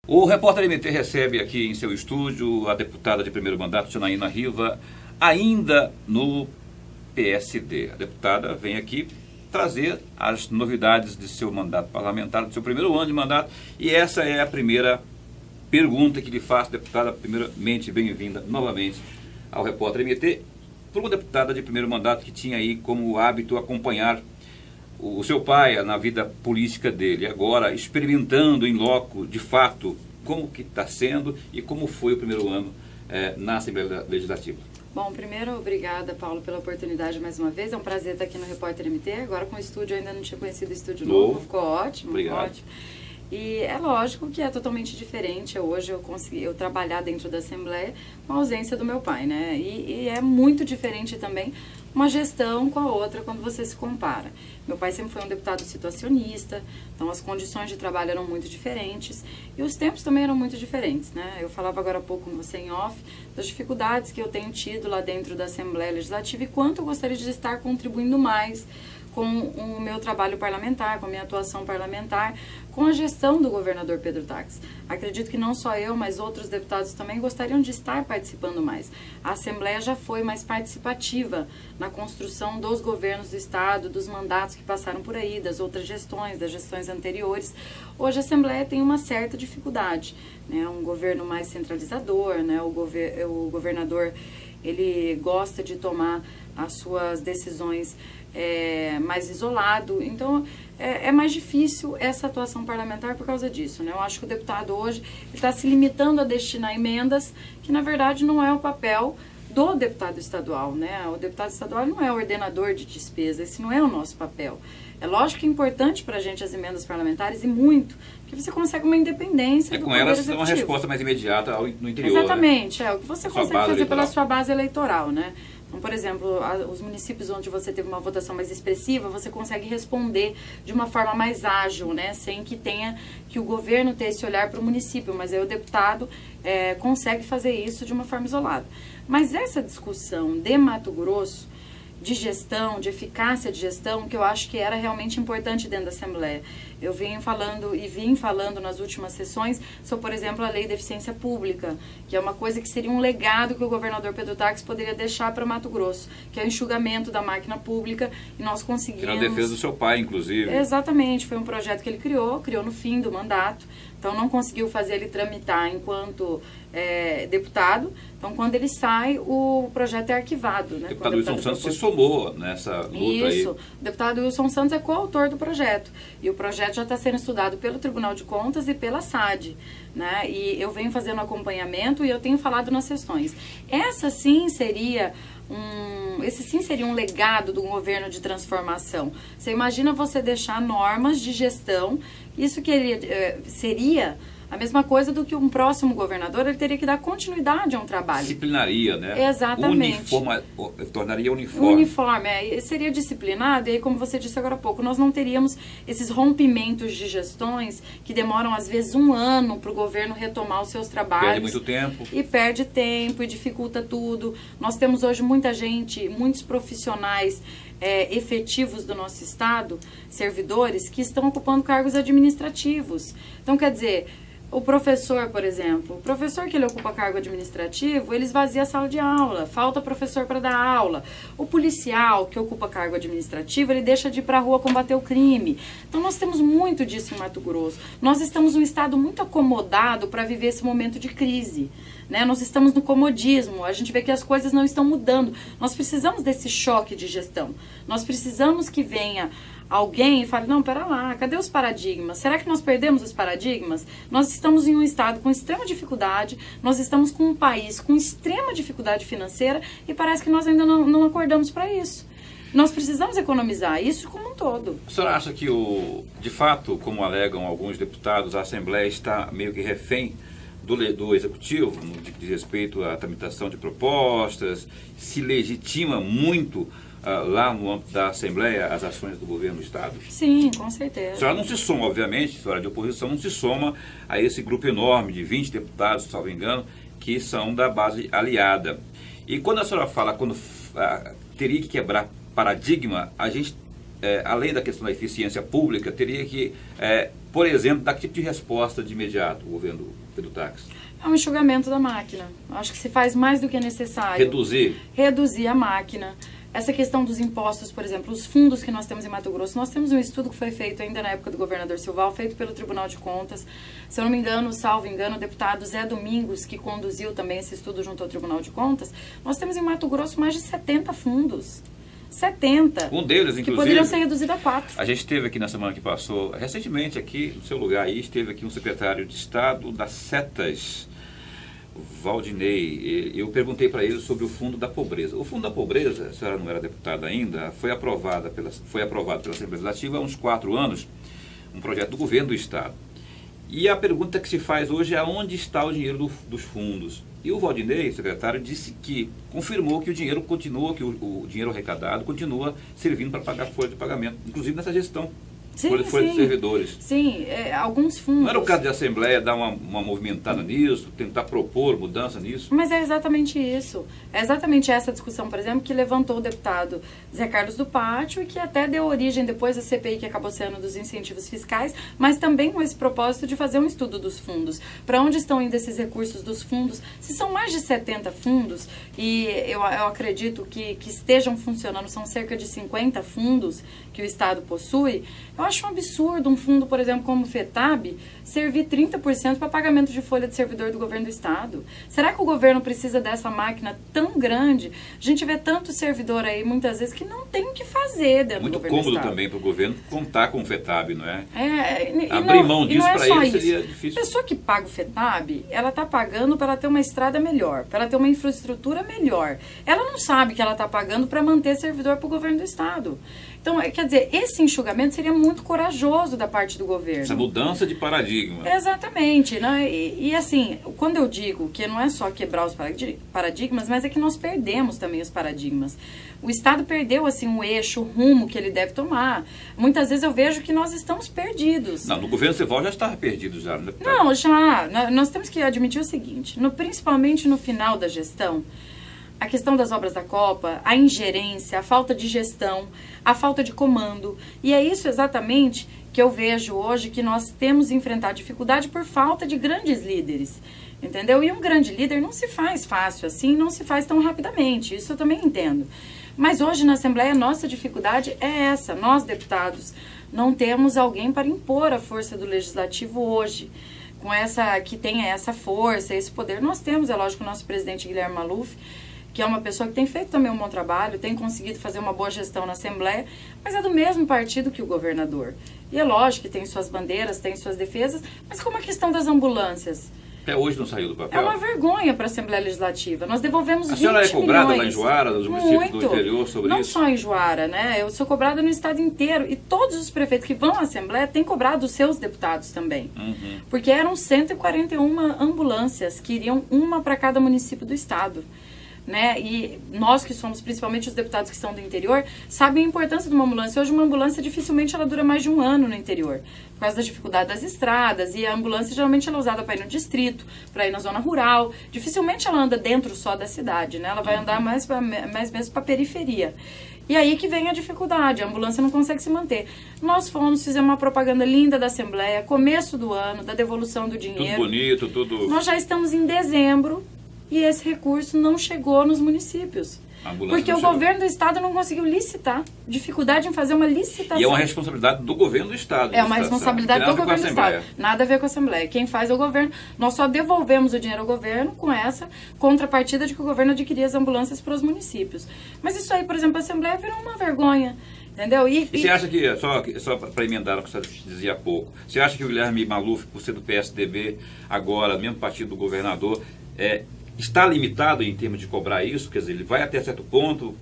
O repórter MT recebe aqui em seu estúdio a deputada de primeiro mandato, Janaína Riva, ainda no PSD. A deputada vem aqui trazer as novidades de seu mandato parlamentar, do seu primeiro ano de mandato, e essa é a primeira pergunta que lhe faço, deputada. Primeiramente, bem-vinda novamente ao repórter MT, por uma deputada de primeiro mandato que tinha aí como hábito acompanhar o seu pai na vida política dele, agora experimentando em loco, de fato, como que está sendo e como foi o primeiro ano na Assembleia Legislativa. Bom, primeiro, obrigada, Paulo, pela oportunidade mais uma vez. É um prazer estar aqui no Repórter MT. Agora com o estúdio, eu ainda não tinha conhecido o estúdio novo, ficou ótimo. Obrigado. Ótimo. E é lógico que é totalmente diferente hoje eu trabalhar dentro da Assembleia com a ausência do meu pai, né? E é muito diferente também uma gestão com a outra quando você se compara. Meu pai sempre foi um deputado situacionista, então as condições de trabalho eram muito diferentes e os tempos também eram muito diferentes, né? Eu falava agora há pouco com você em off das dificuldades que eu tenho tido lá dentro da Assembleia Legislativa e quanto eu gostaria de estar contribuindo mais com o meu trabalho parlamentar, com a minha atuação parlamentar, com a gestão do governador Pedro Taques. Acredito que não só eu, mas outros deputados também gostariam de estar participando mais. A Assembleia já foi mais participativa na construção dos governos do Estado, dos mandatos que passaram por aí, das outras gestões, das gestões anteriores. Hoje a Assembleia tem uma certa dificuldade, né? Um governo mais centralizador, né? O governador, ele gosta de tomar as suas decisões mais isolado, então é mais difícil essa atuação parlamentar por causa disso, né? Eu acho que o deputado hoje está se limitando a destinar emendas que na verdade não é o papel do deputado estadual, né? O deputado estadual não é ordenador de despesa, esse não é o nosso papel. É lógico que é importante para a gente as emendas parlamentares e muito, porque você consegue uma independência do com poder elas executivo. uma resposta mais imediata no interior. Exatamente, né? o que você consegue fazer pela sua base eleitoral, né? Então, por exemplo, os municípios onde você teve uma votação mais expressiva, você consegue responder de uma forma mais ágil, né? Sem que tenha que o governo ter esse olhar para o município, mas aí o deputado consegue fazer isso de uma forma isolada. Mas essa discussão de Mato Grosso, de gestão, de eficácia de gestão, que eu acho que era realmente importante dentro da Assembleia. Eu vim falando nas últimas sessões sobre, por exemplo, a Lei de Eficiência Pública, que é uma coisa que seria um legado que o governador Pedro Taques poderia deixar para Mato Grosso, que é o enxugamento da máquina pública, e nós conseguimos... Que era a defesa do seu pai, inclusive. Exatamente, foi um projeto que ele criou no fim do mandato, então não conseguiu fazer ele tramitar enquanto deputado, então quando ele sai, o projeto é arquivado. Né? O deputado Wilson Santos se somou nessa luta aí. Isso, o deputado Wilson Santos é coautor do projeto, e o projeto já está sendo estudado pelo Tribunal de Contas e pela SAD, né? E eu venho fazendo acompanhamento e eu tenho falado nas sessões. Esse sim seria um legado do governo de transformação. Você imagina você deixar normas de gestão, isso seria a mesma coisa do que um próximo governador, ele teria que dar continuidade a um trabalho. Disciplinaria, né? Exatamente. Tornaria uniforme. Uniforme, seria disciplinado, e aí, como você disse agora há pouco, nós não teríamos esses rompimentos de gestões que demoram, às vezes, 1 ano para o governo retomar os seus trabalhos. Perde muito tempo. E perde tempo, e dificulta tudo. Nós temos hoje muita gente, muitos profissionais efetivos do nosso Estado, servidores, que estão ocupando cargos administrativos. Então, quer dizer... O professor, por exemplo, o professor que ele ocupa cargo administrativo, ele esvazia a sala de aula, falta professor para dar aula. O policial que ocupa cargo administrativo, ele deixa de ir para a rua combater o crime. Então nós temos muito disso em Mato Grosso. Nós estamos num estado muito acomodado para viver esse momento de crise. Né? Nós estamos no comodismo, a gente vê que as coisas não estão mudando. Nós precisamos desse choque de gestão. Nós precisamos que venha alguém e fale, não, pera lá, cadê os paradigmas? Será que nós perdemos os paradigmas? Nós estamos em um estado com extrema dificuldade, nós estamos com um país com extrema dificuldade financeira e parece que nós ainda não acordamos para isso. Nós precisamos economizar isso como um todo. A senhora acha que, de fato, como alegam alguns deputados, a Assembleia está meio que refém do Executivo, no que diz respeito à tramitação de propostas, se legitima muito lá no âmbito da Assembleia as ações do governo do Estado? Sim, com certeza. A senhora não se soma, obviamente, a senhora de oposição não se soma a esse grupo enorme de 20 deputados, salvo engano, que são da base aliada. E quando a senhora fala, teria que quebrar paradigma, a gente além da questão da eficiência pública, teria que, por exemplo, dar que tipo de resposta de imediato o governo Pedro Tax? É um enxugamento da máquina. Acho que se faz mais do que é necessário. Reduzir a máquina. Essa questão dos impostos, por exemplo, os fundos que nós temos em Mato Grosso, nós temos um estudo que foi feito ainda na época do governador Silval, feito pelo Tribunal de Contas. Se eu não me engano, salvo engano, o deputado Zé Domingos, que conduziu também esse estudo junto ao Tribunal de Contas, nós temos em Mato Grosso mais de 70 fundos. 70. Um deles, inclusive, que poderiam ser reduzidos a 4. A gente esteve aqui na semana que passou, recentemente aqui no seu lugar aí, esteve aqui um secretário de Estado das Setas, Valdinei. Eu perguntei para ele sobre o Fundo da Pobreza. O Fundo da Pobreza, a senhora não era deputada ainda, foi aprovado pela Assembleia Legislativa há uns 4 anos, um projeto do governo do Estado. E a pergunta que se faz hoje é onde está o dinheiro dos fundos. E o Valdinei, secretário, disse que confirmou que o dinheiro continua, que o dinheiro arrecadado continua servindo para pagar folha de pagamento, inclusive nessa gestão. Folha de servidores. Sim, alguns fundos. Não era o caso de Assembleia dar uma movimentada nisso, tentar propor mudança nisso? Mas é exatamente isso. É exatamente essa discussão, por exemplo, que levantou o deputado Zé Carlos do Pátio e que até deu origem depois à CPI, que acabou sendo dos incentivos fiscais, mas também com esse propósito de fazer um estudo dos fundos. Para onde estão indo esses recursos dos fundos? Se são mais de 70 fundos, e eu acredito que estejam funcionando, são cerca de 50 fundos que o Estado possui, eu acho um absurdo um fundo, por exemplo, como o FETAB, servir 30% para pagamento de folha de servidor do governo do Estado. Será que o governo precisa dessa máquina tão grande? A gente vê tanto servidor aí, muitas vezes, que não tem o que fazer dentro do governo do Estado. Muito cômodo também para o governo contar com o FETAB, não é? Abrir mão disso para ele seria difícil. A pessoa que paga o FETAB, ela está pagando para ela ter uma estrada melhor, para ela ter uma infraestrutura melhor. Ela não sabe que ela está pagando para manter servidor para o governo do Estado. Então, quer dizer, esse enxugamento seria muito corajoso da parte do governo. Essa mudança de paradigma. Exatamente. Né? E assim, quando eu digo que não é só quebrar os paradigmas, mas é que nós perdemos também os paradigmas. O Estado perdeu, assim, o eixo, o rumo que ele deve tomar. Muitas vezes eu vejo que nós estamos perdidos. Não, no governo Silval já estava perdido já. Né? Não, já. Nós temos que admitir o seguinte, principalmente no final da gestão, a questão das obras da Copa, a ingerência, a falta de gestão, a falta de comando. E é isso exatamente que eu vejo hoje que nós temos enfrentado dificuldade por falta de grandes líderes. Entendeu? E um grande líder não se faz fácil assim, não se faz tão rapidamente. Isso eu também entendo. Mas hoje na Assembleia, nossa dificuldade é essa. Nós, deputados, não temos alguém para impor a força do Legislativo hoje. Que tenha essa força, esse poder. Nós temos, é lógico, o nosso presidente Guilherme Maluf, que é uma pessoa que tem feito também um bom trabalho, tem conseguido fazer uma boa gestão na Assembleia, mas é do mesmo partido que o governador. E é lógico que tem suas bandeiras, tem suas defesas, mas como a questão das ambulâncias? Até hoje não saiu do papel. É uma vergonha para a Assembleia Legislativa. Nós devolvemos 20 milhões. A senhora é cobrada lá em Juara, nos municípios do interior, sobre não isso? Não só em Juara, né? Eu sou cobrada no estado inteiro. E todos os prefeitos que vão à Assembleia têm cobrado os seus deputados também. Uhum. Porque eram 141 ambulâncias, que iriam uma para cada município do estado. Né? E nós que somos, principalmente os deputados que são do interior, sabem a importância de uma ambulância. Hoje uma ambulância dificilmente ela dura mais de 1 ano no interior, por causa da dificuldade das estradas, e a ambulância geralmente ela é usada para ir no distrito, para ir na zona rural. Dificilmente ela anda dentro só da cidade, né? Ela vai andar mais mesmo para a periferia. E aí que vem a dificuldade, a ambulância não consegue se manter. Nós fizemos uma propaganda linda da Assembleia, começo do ano, da devolução do dinheiro. Tudo bonito, tudo... Nós já estamos em dezembro, e esse recurso não chegou nos municípios. Porque o governo do estado não conseguiu licitar. Dificuldade em fazer uma licitação. E é uma responsabilidade do governo do estado. É uma responsabilidade do governo do estado. Nada a ver com a Assembleia. Quem faz é o governo. Nós só devolvemos o dinheiro ao governo com essa contrapartida de que o governo adquiria as ambulâncias para os municípios. Mas isso aí, por exemplo, a Assembleia virou uma vergonha. Entendeu? E você acha que, só para emendar o que você dizia há pouco, você acha que o Guilherme Maluf, por ser do PSDB, agora, mesmo partido do governador, está limitado em termos de cobrar isso? Quer dizer, ele vai até certo ponto,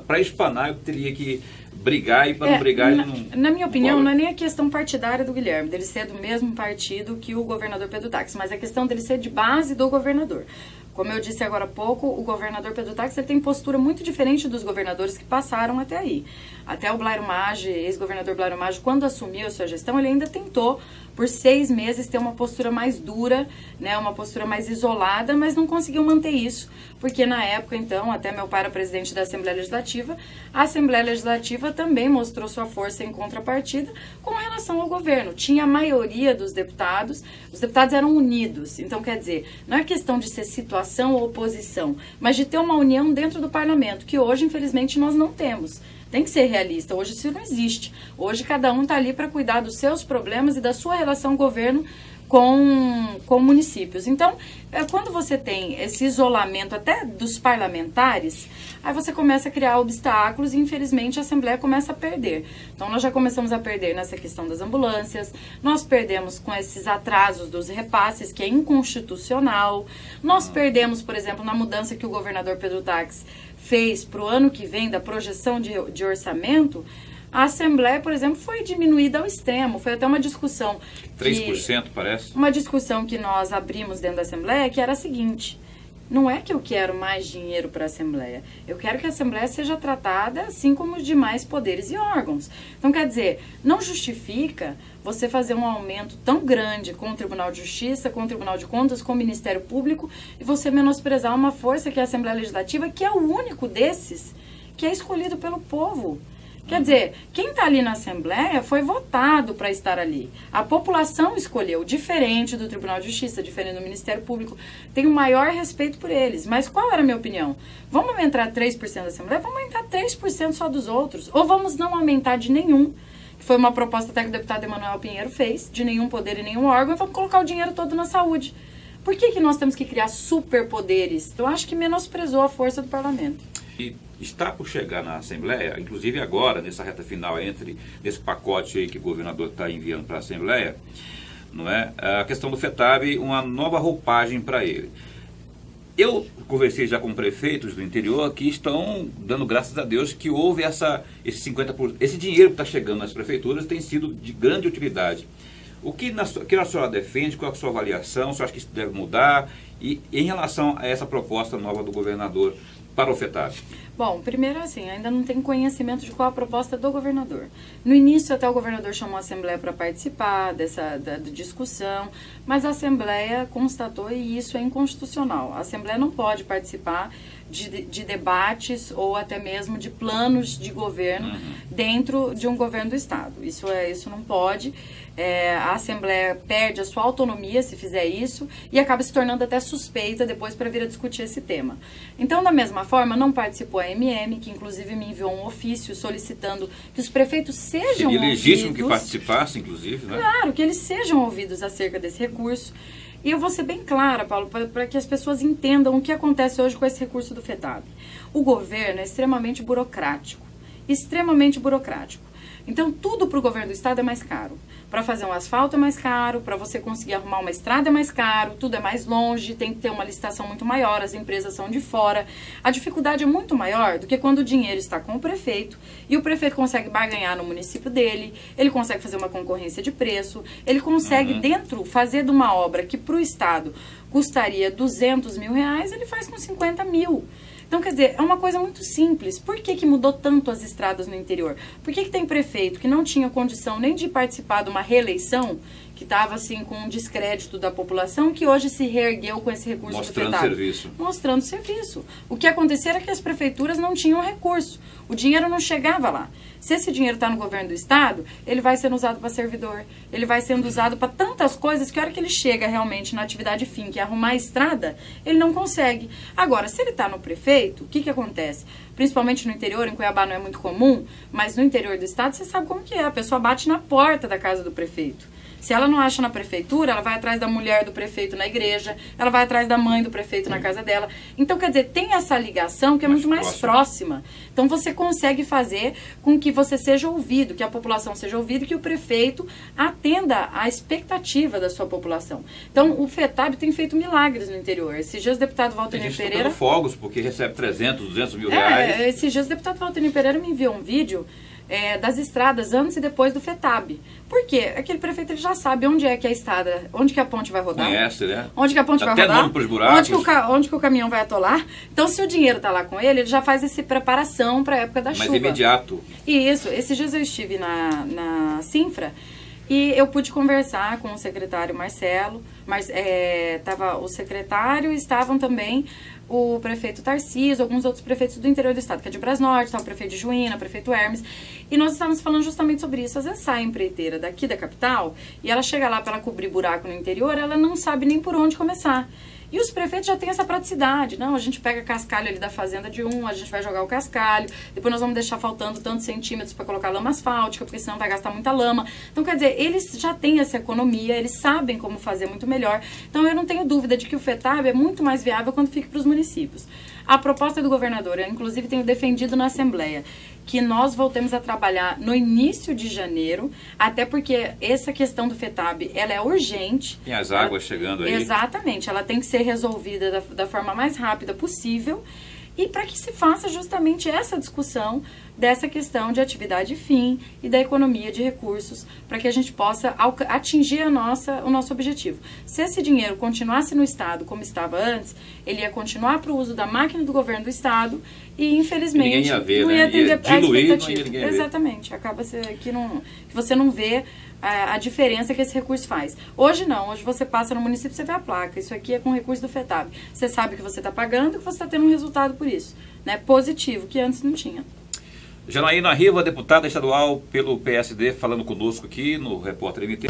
para espanar, eu teria que brigar, e para não brigar ele não... Na minha opinião, não é nem a questão partidária do Guilherme, dele ser do mesmo partido que o governador Pedro Tax, mas a questão dele ser de base do governador. Como eu disse agora há pouco, o governador Pedro Táxi ele tem postura muito diferente dos governadores que passaram até aí. Até o Blairo Maggi, ex-governador Blairo Maggi, quando assumiu a sua gestão, ele ainda tentou, por 6 meses, ter uma postura mais dura, né, uma postura mais isolada, mas não conseguiu manter isso, porque na época, então, até meu pai era presidente da Assembleia Legislativa, a Assembleia Legislativa também mostrou sua força em contrapartida com relação ao governo. Tinha a maioria dos deputados, os deputados eram unidos, então quer dizer, não é questão de ser situação ou oposição, mas de ter uma união dentro do parlamento, que hoje, infelizmente, nós não temos. Tem que ser realista. Hoje isso não existe. Hoje cada um está ali para cuidar dos seus problemas e da sua relação governo com municípios. Então, quando você tem esse isolamento até dos parlamentares, aí você começa a criar obstáculos e, infelizmente, a Assembleia começa a perder. Então, nós já começamos a perder nessa questão das ambulâncias, nós perdemos com esses atrasos dos repasses, que é inconstitucional, nós perdemos, por exemplo, na mudança que o governador Pedro Táxi fez para o ano que vem da projeção de orçamento, a Assembleia, por exemplo, foi diminuída ao extremo. Foi até uma discussão... 3%, parece? Uma discussão que nós abrimos dentro da Assembleia, que era a seguinte: não é que eu quero mais dinheiro para a Assembleia, eu quero que a Assembleia seja tratada assim como os demais poderes e órgãos. Então, quer dizer, não justifica você fazer um aumento tão grande com o Tribunal de Justiça, com o Tribunal de Contas, com o Ministério Público, e você menosprezar uma força que é a Assembleia Legislativa, que é o único desses que é escolhido pelo povo. Quer dizer, quem está ali na Assembleia foi votado para estar ali. A população escolheu, diferente do Tribunal de Justiça, diferente do Ministério Público. Tenho o maior respeito por eles. Mas qual era a minha opinião? Vamos aumentar 3% da Assembleia? Vamos aumentar 3% só dos outros. Ou vamos não aumentar de nenhum. Foi uma proposta até que o deputado Emanuel Pinheiro fez, de nenhum poder e nenhum órgão, e vamos colocar o dinheiro todo na saúde. Por que nós temos que criar superpoderes? Eu acho que menosprezou a força do parlamento. E está por chegar na Assembleia, inclusive agora, nessa reta final, nesse pacote aí que o governador está enviando para a Assembleia, não é? A questão do FETAB, uma nova roupagem para ele. Eu conversei já com prefeitos do interior que estão dando graças a Deus que houve esse 50%, esse dinheiro que está chegando nas prefeituras tem sido de grande utilidade. O que a senhora defende, qual é a sua avaliação, a senhora acha que isso deve mudar, e em relação a essa proposta nova do governador para o FETAB? Bom, primeiro assim, ainda não tem conhecimento de qual a proposta do governador. No início até o governador chamou a Assembleia para participar da discussão, mas a Assembleia constatou e isso é inconstitucional. A Assembleia não pode participar de debates ou até mesmo de planos de governo dentro de um governo do Estado. Isso não pode. A Assembleia perde a sua autonomia se fizer isso e acaba se tornando até suspeita depois para vir a discutir esse tema. Então, da mesma forma, não participou a MM, que inclusive me enviou um ofício solicitando que os prefeitos sejam ouvidos. Seria legítimo que participasse, inclusive, né? Claro, que eles sejam ouvidos acerca desse recurso. E eu vou ser bem clara, Paulo, para que as pessoas entendam o que acontece hoje com esse recurso do FETAB. O governo é extremamente burocrático. Extremamente burocrático. Então, tudo para o governo do estado é mais caro. Para fazer um asfalto é mais caro, para você conseguir arrumar uma estrada é mais caro, tudo é mais longe, tem que ter uma licitação muito maior, as empresas são de fora. A dificuldade é muito maior do que quando o dinheiro está com o prefeito e o prefeito consegue barganhar no município dele, ele consegue fazer uma concorrência de preço, ele consegue fazer de uma obra que para o estado custaria 200 mil reais, ele faz com 50 mil. Então, quer dizer, é uma coisa muito simples. Por que mudou tanto as estradas no interior? Por que tem prefeito que não tinha condição nem de participar de uma reeleição, que estava assim com um descrédito da população, que hoje se reergueu com esse recurso do FETAB? Mostrando serviço. Mostrando serviço. O que acontecia era que as prefeituras não tinham recurso. O dinheiro não chegava lá. Se esse dinheiro está no governo do estado, ele vai sendo usado para servidor, ele vai sendo usado para tantas coisas que a hora que ele chega realmente na atividade fim, que é arrumar a estrada, ele não consegue. Agora, se ele está no prefeito, o que acontece? Principalmente no interior, em Cuiabá não é muito comum, mas no interior do estado você sabe como que é. A pessoa bate na porta da casa do prefeito. Se ela não acha na prefeitura, ela vai atrás da mulher do prefeito na igreja, ela vai atrás da mãe do prefeito na casa dela. Então, quer dizer, tem essa ligação que é muito mais próxima. Então, você consegue fazer com que você seja ouvido, que a população seja ouvida e que o prefeito atenda à expectativa da sua população. Então, o FETAB tem feito milagres no interior. Esses dias o deputado Valtenir Pereira... fogos, porque recebe 300, 200 mil reais. Esses dias o deputado Valtenir Pereira me enviou um vídeo das estradas antes e depois do FETAB. Por quê? Aquele prefeito ele já sabe onde é que a estrada, onde que a ponte vai rodar. Conhece, né? Onde que a ponte vai Até rodar. nome pros buracos. Onde que o caminhão vai atolar. Então, se o dinheiro está lá com ele, ele já faz essa preparação para a época da chuva. Mas imediato. Isso. Esses dias eu estive na Sinfra e eu pude conversar com o secretário Marcelo. Tava o secretário e estavam também o prefeito Tarcísio, alguns outros prefeitos do interior do estado, que é de Brasnorte, tá, o prefeito de Juína, o prefeito Hermes. E nós estávamos falando justamente sobre isso. Às vezes sai a empreiteira daqui da capital e ela chega lá para cobrir buraco no interior, ela não sabe nem por onde começar. E os prefeitos já têm essa praticidade. Não, a gente pega cascalho ali da fazenda de a gente vai jogar o cascalho, depois nós vamos deixar faltando tantos centímetros para colocar lama asfáltica, porque senão vai gastar muita lama. Então, quer dizer, eles já têm essa economia, eles sabem como fazer muito melhor. Então, eu não tenho dúvida de que o FETAB é muito mais viável quando fica para os municípios. A proposta do governador, eu inclusive tenho defendido na Assembleia, que nós voltemos a trabalhar no início de janeiro, até porque essa questão do FETAB, ela é urgente. Tem as águas chegando aí. Exatamente, ela tem que ser resolvida da forma mais rápida possível e para que se faça justamente essa discussão dessa questão de atividade fim e da economia de recursos, para que a gente possa atingir o nosso objetivo. Se esse dinheiro continuasse no Estado como estava antes, ele ia continuar para o uso da máquina do governo do Estado e, infelizmente, ninguém ia ver, não né? ia atender a expectativa. Ninguém ia ver. Exatamente, acaba que você não vê a diferença que esse recurso faz. Hoje não, hoje você passa no município, você vê a placa, isso aqui é com recurso do FETAB. Você sabe que você está pagando e que você está tendo um resultado por isso, né? Positivo, que antes não tinha. Janaína Riva, deputada estadual pelo PSD, falando conosco aqui no Repórter MT.